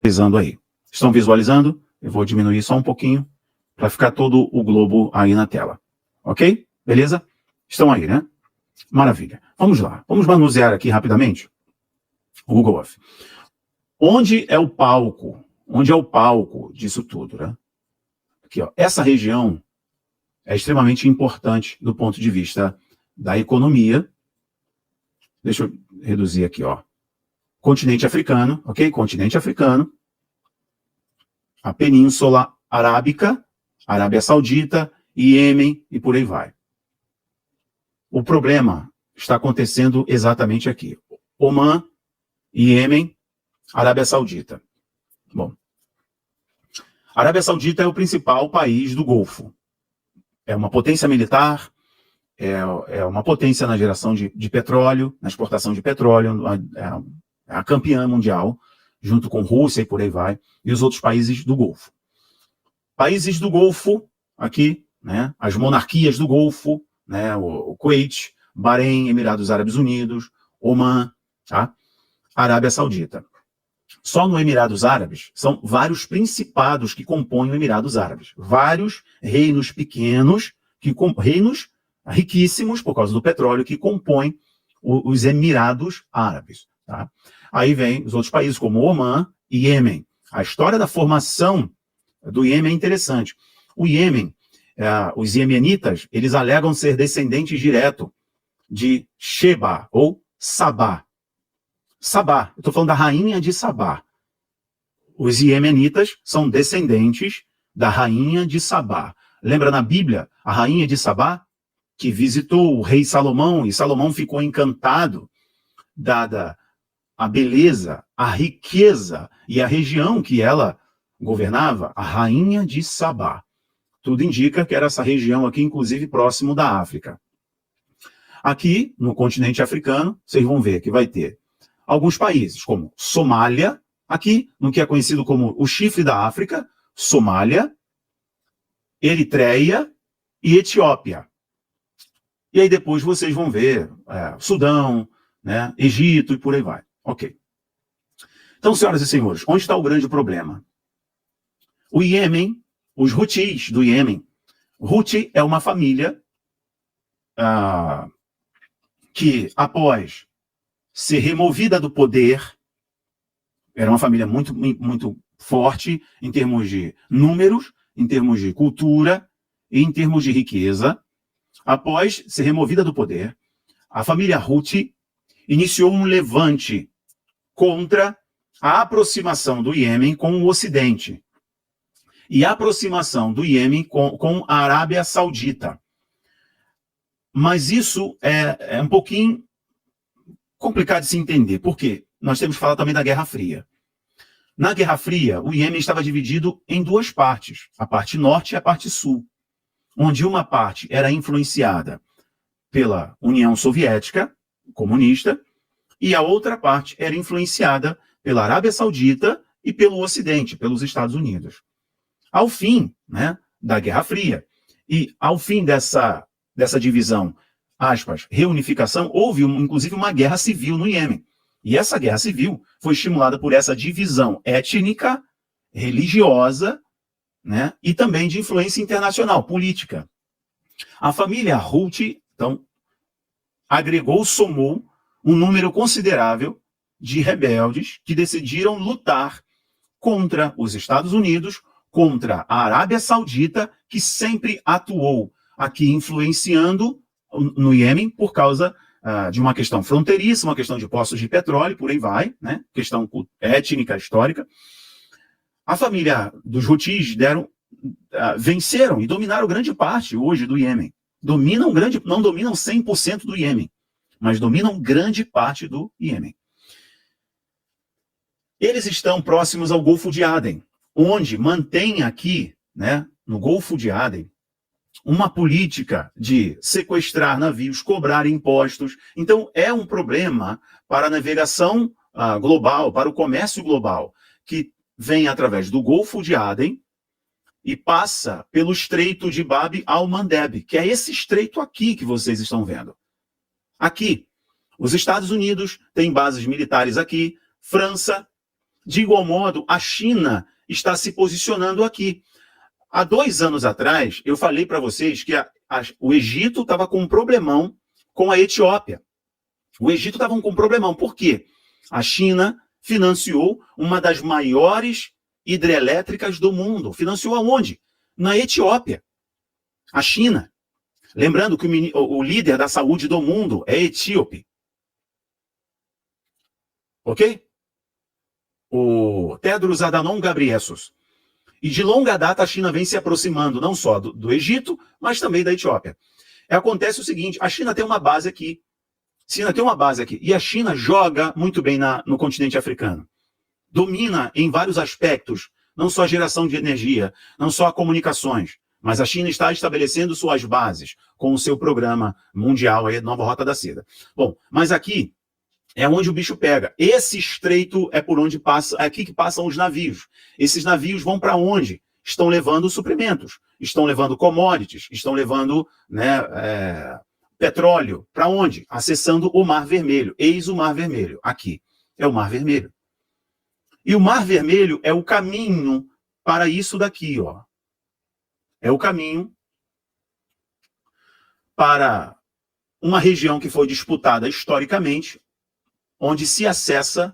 visualizando aí. Estão visualizando? Eu vou diminuir só um pouquinho para ficar todo o globo aí na tela. Ok? Beleza? Estão aí, né? Maravilha. Vamos lá. Vamos manusear aqui rapidamente o Google Earth. Onde é o palco? Onde é o palco disso tudo, né? Aqui, ó. Essa região é extremamente importante do ponto de vista da economia. Deixa eu reduzir aqui, ó. Continente africano, ok? Continente africano. A Península Arábica, Arábia Saudita, Iêmen e por aí vai. O problema está acontecendo exatamente aqui. Omã, Iêmen, Arábia Saudita. Bom, a Arábia Saudita é o principal país do Golfo. É uma potência militar, é uma potência na geração de petróleo, na exportação de petróleo, é a campeã mundial, junto com Rússia e por aí vai, e os outros países do Golfo. Países do Golfo, aqui, né, as monarquias do Golfo, né, o Kuwait, Bahrein, Emirados Árabes Unidos, Omã, tá? Arábia Saudita. Só no Emirados Árabes são vários principados que compõem o Emirados Árabes. Vários reinos pequenos, reinos riquíssimos por causa do petróleo, que compõem os Emirados Árabes. Tá? Aí vem os outros países como Omã e Iêmen. A história da formação do Iêmen é interessante. O Iêmen, os iemenitas, eles alegam ser descendentes direto de Sheba ou Sabá. Sabá, eu estou falando da rainha de Sabá. Os iemenitas são descendentes da rainha de Sabá. Lembra na Bíblia, a rainha de Sabá, que visitou o rei Salomão, e Salomão ficou encantado, dada a beleza, a riqueza e a região que ela governava, a rainha de Sabá. Tudo indica que era essa região aqui, inclusive próximo da África. Aqui, no continente africano, vocês vão ver que vai ter alguns países, como Somália, aqui, no que é conhecido como o chifre da África, Somália, Eritreia e Etiópia. E aí depois vocês vão ver Sudão, né, Egito e por aí vai. Ok. Então, senhoras e senhores, onde está o grande problema? O Iêmen, os Houthis do Iêmen. Houthi é uma família que, após ser removida do poder, era uma família muito, muito forte em termos de números, em termos de cultura e em termos de riqueza. Após ser removida do poder, a família Houthi iniciou um levante contra a aproximação do Iêmen com o Ocidente e a aproximação do Iêmen com a Arábia Saudita. Mas isso é um pouquinho complicado de se entender. Por quê? Nós temos que falar também da Guerra Fria. Na Guerra Fria, o Iêmen estava dividido em duas partes, a parte norte e a parte sul, onde uma parte era influenciada pela União Soviética, comunista, e a outra parte era influenciada pela Arábia Saudita e pelo Ocidente, pelos Estados Unidos. Ao fim, né, da Guerra Fria, e ao fim dessa divisão, aspas, reunificação, houve inclusive uma guerra civil no Iêmen. E essa guerra civil foi estimulada por essa divisão étnica, religiosa, né, e também de influência internacional, política. A família Houthi, então, somou um número considerável de rebeldes que decidiram lutar contra os Estados Unidos, contra a Arábia Saudita, que sempre atuou aqui influenciando no Iêmen por causa de uma questão fronteiriça, uma questão de poços de petróleo, por aí vai, né? Questão étnica, histórica. A família dos Houthis venceram e dominaram grande parte hoje do Iêmen. Não dominam 100% do Iêmen, mas dominam grande parte do Iêmen. Eles estão próximos ao Golfo de Aden, onde mantém aqui, né, no Golfo de Aden, uma política de sequestrar navios, cobrar impostos. Então, é um problema para a navegação global, para o comércio global, que vem através do Golfo de Aden e passa pelo Estreito de Bab al-Mandeb, que é esse estreito aqui que vocês estão vendo. Aqui, os Estados Unidos têm bases militares aqui, França, De igual modo, a China está se posicionando aqui. Há 2 anos atrás, eu falei para vocês que o Egito estava com um problemão com a Etiópia. O Egito estava com um problemão. Por quê? A China financiou uma das maiores hidrelétricas do mundo. Financiou aonde? Na Etiópia. A China. Lembrando que o líder da saúde do mundo é etíope. Ok? O Tedros Adhanom Ghebreyesus. E de longa data a China vem se aproximando não só do Egito, mas também da Etiópia. Acontece o seguinte, a China tem uma base aqui. E a China joga muito bem no continente africano. Domina em vários aspectos, não só a geração de energia, não só a comunicações, mas a China está estabelecendo suas bases com o seu programa mundial, a Nova Rota da Seda. Bom, mas aqui é onde o bicho pega. Esse estreito é por onde passa, é aqui que passam os navios. Esses navios vão para onde? Estão levando suprimentos, estão levando commodities, estão levando petróleo. Para onde? Acessando o Mar Vermelho. Eis o Mar Vermelho. Aqui é o Mar Vermelho. E o Mar Vermelho é o caminho para isso daqui, ó. É o caminho para uma região que foi disputada historicamente, onde se acessa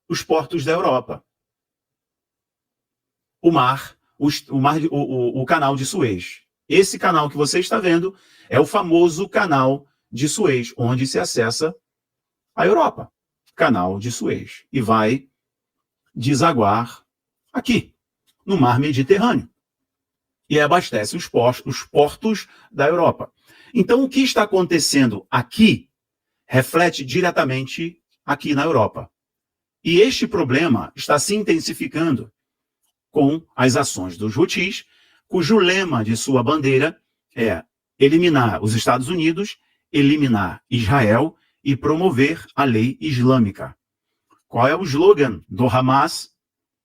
os portos da Europa. O canal de Suez. Esse canal que você está vendo é o famoso canal de Suez, onde se acessa a Europa. Canal de Suez. E vai desaguar aqui, no Mar Mediterrâneo. E abastece os portos da Europa. Então, o que está acontecendo aqui reflete diretamente aqui na Europa. E este problema está se intensificando com as ações dos Houthis, cujo lema de sua bandeira é eliminar os Estados Unidos, eliminar Israel e promover a lei islâmica. Qual é o slogan do Hamas?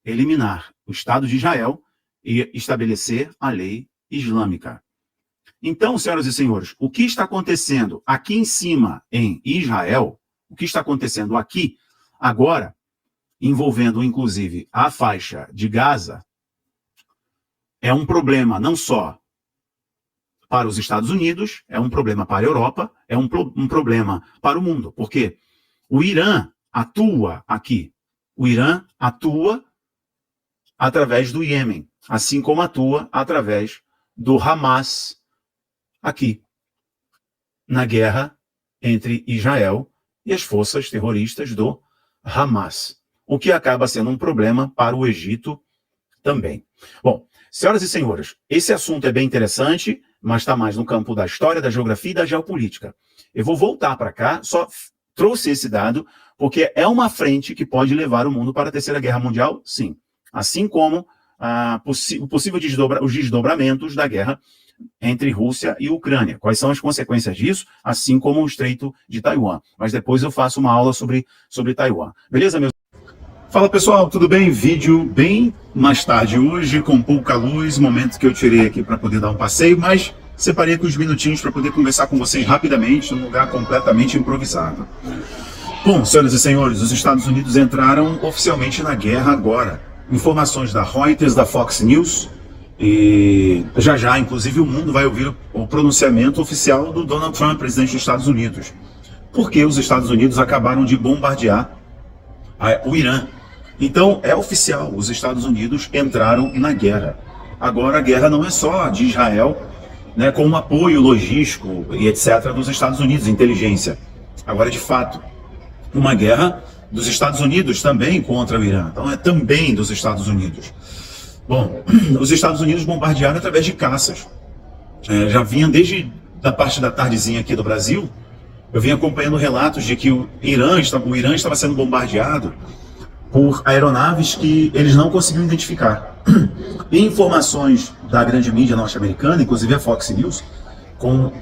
Eliminar o Estado de Israel e estabelecer a lei islâmica. Então, senhoras e senhores, o que está acontecendo aqui em cima em Israel, o que está acontecendo aqui, agora, envolvendo inclusive a faixa de Gaza, é um problema não só para os Estados Unidos, é um problema para a Europa, é um problema para o mundo, porque o Irã atua aqui. O Irã atua através do Iêmen, assim como atua através do Hamas aqui, na guerra entre Israel e as forças terroristas do Hamas, o que acaba sendo um problema para o Egito também. Bom, senhoras e senhores, esse assunto é bem interessante, mas está mais no campo da história, da geografia e da geopolítica. Eu vou voltar para cá, só trouxe esse dado, porque é uma frente que pode levar o mundo para a Terceira Guerra Mundial, sim. Assim como os desdobramentos da guerra entre Rússia e Ucrânia. Quais são as consequências disso? Assim como o Estreito de Taiwan. Mas depois eu faço uma aula sobre Taiwan. Beleza, meus? Fala pessoal, tudo bem? Vídeo bem mais tarde hoje, com pouca luz, momento que eu tirei aqui para poder dar um passeio, mas separei aqui uns minutinhos para poder conversar com vocês rapidamente, num lugar completamente improvisado. Bom, senhoras e senhores, os Estados Unidos entraram oficialmente na guerra agora. Informações da Reuters, da Fox News, e já, inclusive, o mundo vai ouvir o pronunciamento oficial do Donald Trump, presidente dos Estados Unidos. Porque os Estados Unidos acabaram de bombardear o Irã. Então, é oficial, os Estados Unidos entraram na guerra. Agora, a guerra não é só de Israel, né, com um apoio logístico e etc. dos Estados Unidos, inteligência. Agora, de fato, uma guerra dos Estados Unidos também contra o Irã. Então, é também dos Estados Unidos. Bom, os Estados Unidos bombardearam através de caças. Já vinha desde a parte da tardezinha aqui do Brasil, eu vinha acompanhando relatos de que o Irã estava sendo bombardeado por aeronaves que eles não conseguiam identificar. E informações da grande mídia norte-americana, inclusive a Fox News,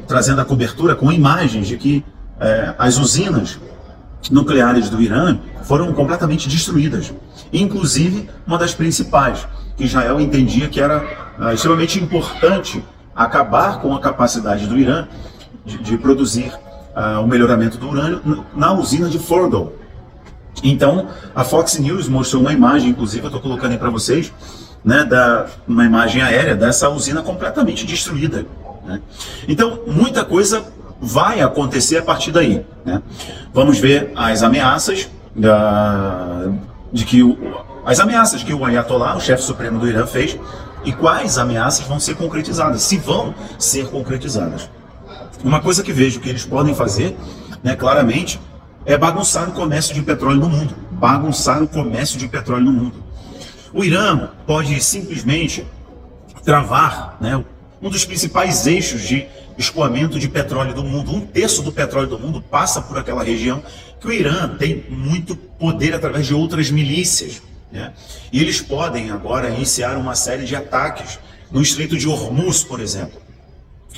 trazendo a cobertura com imagens de que as usinas nucleares do Irã foram completamente destruídas. Inclusive, uma das principais, que Israel entendia que era extremamente importante acabar com a capacidade do Irã de produzir o melhoramento do urânio na usina de Fordow. Então, a Fox News mostrou uma imagem, inclusive eu estou colocando aí para vocês, né, uma imagem aérea dessa usina completamente destruída, né? Então, muita coisa vai acontecer a partir daí, né? Vamos ver as ameaças as ameaças que o Ayatollah, o chefe supremo do Irã, fez, e quais ameaças vão ser concretizadas, se vão ser concretizadas. Uma coisa que vejo que eles podem fazer, né, claramente, é bagunçar o comércio de petróleo no mundo. Bagunçar o comércio de petróleo no mundo. O Irã pode simplesmente travar, né, um dos principais eixos de escoamento de petróleo do mundo. 1/3 do petróleo do mundo passa por aquela região, que o Irã tem muito poder através de outras milícias, né? E eles podem agora iniciar uma série de ataques no Estreito de Hormuz, por exemplo.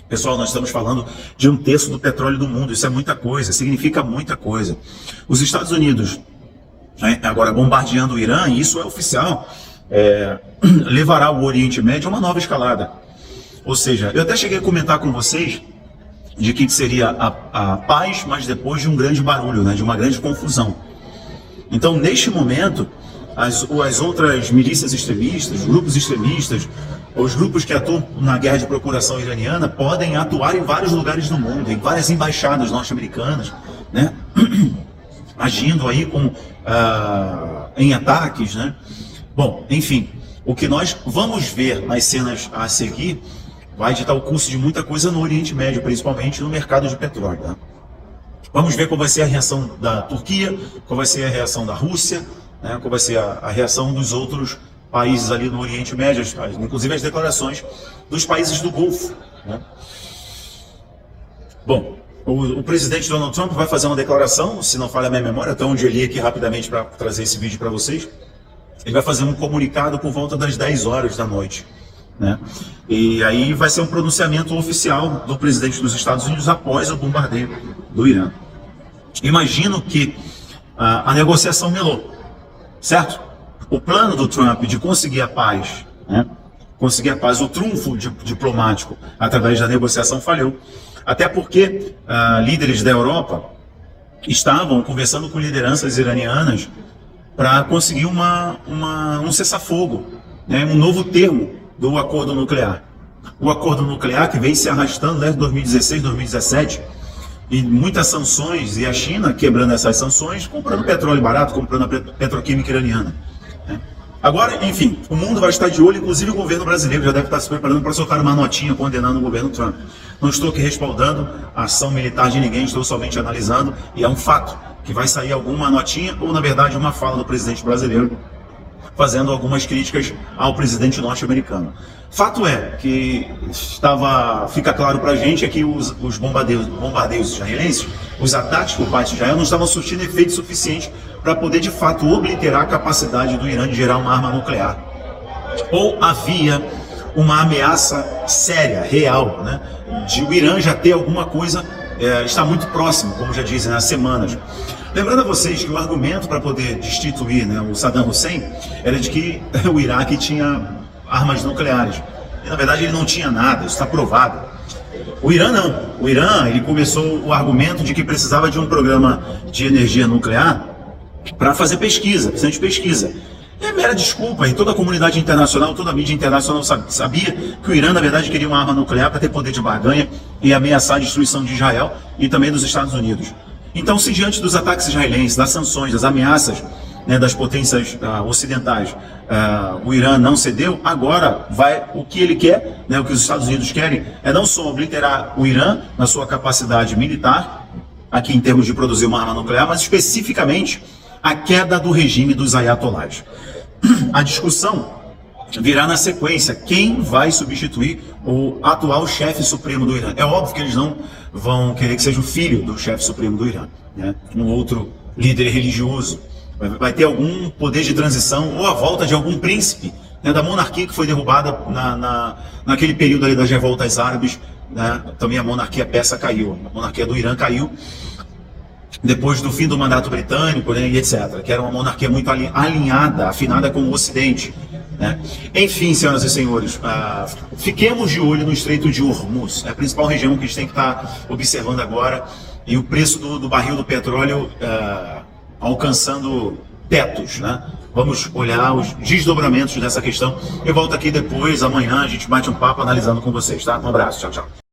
Pessoal, nós estamos falando de 1/3 do petróleo do mundo. Isso é muita coisa, significa muita coisa. Os Estados Unidos, agora bombardeando o Irã, e isso é oficial, levará o Oriente Médio a uma nova escalada. Ou seja, eu até cheguei a comentar com vocês de que seria a paz, mas depois de um grande barulho, né, de uma grande confusão. Então, neste momento, as outras milícias extremistas, grupos extremistas, os grupos que atuam na guerra de procuração iraniana podem atuar em vários lugares do mundo, em várias embaixadas norte-americanas, né, agindo aí em ataques, né. Bom, enfim, o que nós vamos ver nas cenas a seguir vai ditar o curso de muita coisa no Oriente Médio, principalmente no mercado de petróleo, né? Vamos ver qual vai ser a reação da Turquia, qual vai ser a reação da Rússia, né? Qual vai ser a reação dos outros países ali no Oriente Médio, inclusive as declarações dos países do Golfo, né? Bom, o presidente Donald Trump vai fazer uma declaração, se não falha a minha memória, até onde eu li aqui rapidamente para trazer esse vídeo para vocês. Ele vai fazer um comunicado por volta das 10 horas da noite, né? E aí vai ser um pronunciamento oficial do presidente dos Estados Unidos após o bombardeio do Irã. Imagino que a negociação melou, certo? O plano do Trump de conseguir a paz, né? Conseguir a paz, o trunfo diplomático através da negociação falhou. Até porque líderes da Europa estavam conversando com lideranças iranianas para conseguir um cessar-fogo, né? Um novo termo do acordo nuclear. O acordo nuclear que vem se arrastando desde 2016, 2017, e muitas sanções, e a China quebrando essas sanções, comprando petróleo barato, comprando a petroquímica iraniana, né? Agora, enfim, o mundo vai estar de olho, inclusive o governo brasileiro já deve estar se preparando para soltar uma notinha condenando o governo Trump. Não estou aqui respaldando a ação militar de ninguém, estou somente analisando, e é um fato que vai sair alguma notinha, ou na verdade uma fala do presidente brasileiro, fazendo algumas críticas ao presidente norte-americano. Fato é que fica claro para a gente que os bombardeios israelenses, os ataques por parte de Israel, não estavam surtindo efeito suficiente para poder de fato obliterar a capacidade do Irã de gerar uma arma nuclear. Ou havia uma ameaça séria, real, né, de o Irã já ter alguma coisa, está muito próximo, como já dizem, nas semanas. Lembrando a vocês que o argumento para poder destituir, né, o Saddam Hussein era de que o Iraque tinha armas nucleares. E, na verdade, ele não tinha nada, isso está provado. O Irã não. O Irã, ele começou o argumento de que precisava de um programa de energia nuclear para fazer pesquisa, precisando de pesquisa. É mera desculpa, e toda a comunidade internacional, toda a mídia internacional sabia que o Irã, na verdade, queria uma arma nuclear para ter poder de barganha e ameaçar a destruição de Israel e também dos Estados Unidos. Então, se diante dos ataques israelenses, das sanções, das ameaças, né, das potências ocidentais, o Irã não cedeu, agora o que ele quer, né, o que os Estados Unidos querem, é não só obliterar o Irã na sua capacidade militar, aqui em termos de produzir uma arma nuclear, mas especificamente a queda do regime dos ayatollahs. A discussão virá na sequência. Quem vai substituir o atual chefe supremo do Irã? É óbvio que eles não vão querer que seja o filho do chefe supremo do Irã, né? Um outro líder religioso. Vai ter algum poder de transição ou a volta de algum príncipe, né, da monarquia que foi derrubada naquele período ali das revoltas árabes, né? Também a monarquia persa caiu, a monarquia do Irã caiu depois do fim do mandato britânico, né, e etc., que era uma monarquia muito alinhada, afinada com o Ocidente, né? Enfim, senhoras e senhores, fiquemos de olho no Estreito de Hormuz, é a principal região que a gente tem que estar observando agora, e o preço do barril do petróleo alcançando tetos, né? Vamos olhar os desdobramentos dessa questão. Eu volto aqui depois, amanhã, a gente bate um papo analisando com vocês, tá? Um abraço, tchau, tchau.